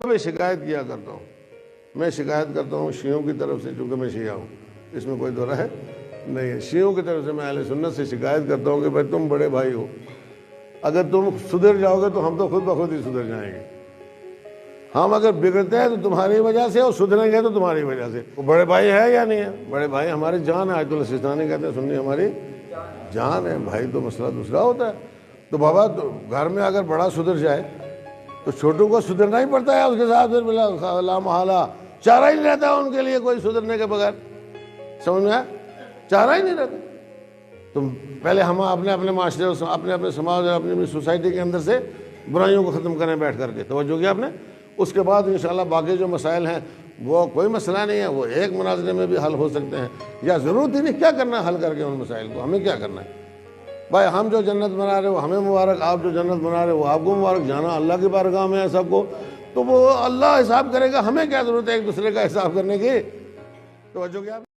میں شکایت کیا کرتا ہوں، میں شکایت کرتا ہوں شیعوں کی طرف سے، چونکہ میں شیعہ ہوں، اس میں کوئی دو رائے نہیں ہے۔ شیعوں کی طرف سے میں اہل سنت سے شکایت کرتا ہوں کہ بھائی تم بڑے بھائی ہو، اگر تم سدھر جاؤ گے تو ہم تو خود بخود ہی سدھر جائیں گے۔ ہم اگر بگڑتے ہیں تو تمہاری وجہ سے، اور سدھریں گے تو تمہاری وجہ سے۔ وہ بڑے بھائی ہے یا نہیں ہے؟ بڑے بھائی ہماری جان ہے، آیت اللہ سستانی کہتے ہیں سنی ہماری جان ہے، بھائی تو مسئلہ دوسرا ہوتا ہے۔ تو بابا گھر میں اگر بڑا سدھر جائے تو چھوٹوں کو سدھرنا ہی پڑتا ہے، اس کے ساتھ پھر لا محالہ چارہ ہی نہیں رہتا ان کے لیے کوئی سدھرنے کے بغیر، سمجھ میں آیا؟ چارہ ہی نہیں رہتا۔ تم پہلے ہم اپنے معاشرے، اپنے سماج اور اپنی سوسائٹی کے اندر سے برائیوں کو ختم کریں بیٹھ کر کے، توجہ کیا آپ نے؟ اس کے بعد انشاءاللہ باقی جو مسائل ہیں وہ کوئی مسئلہ نہیں ہے، وہ ایک مناظرے میں بھی حل ہو سکتے ہیں، یا ضرورت ہی نہیں کیا کرنا ہے حل کر کے ان مسائل کو، ہمیں کیا کرنا ہے؟ بھائی ہم جو جنت بنا رہے وہ ہمیں مبارک، آپ جو جنت بنا رہے وہ آپ کو مبارک، جانا اللہ کی بارگاہ میں ہے سب کو، تو وہ اللہ حساب کرے گا، ہمیں کیا ضرورت ہے ایک دوسرے کا حساب کرنے کی؟ توجہ کیا؟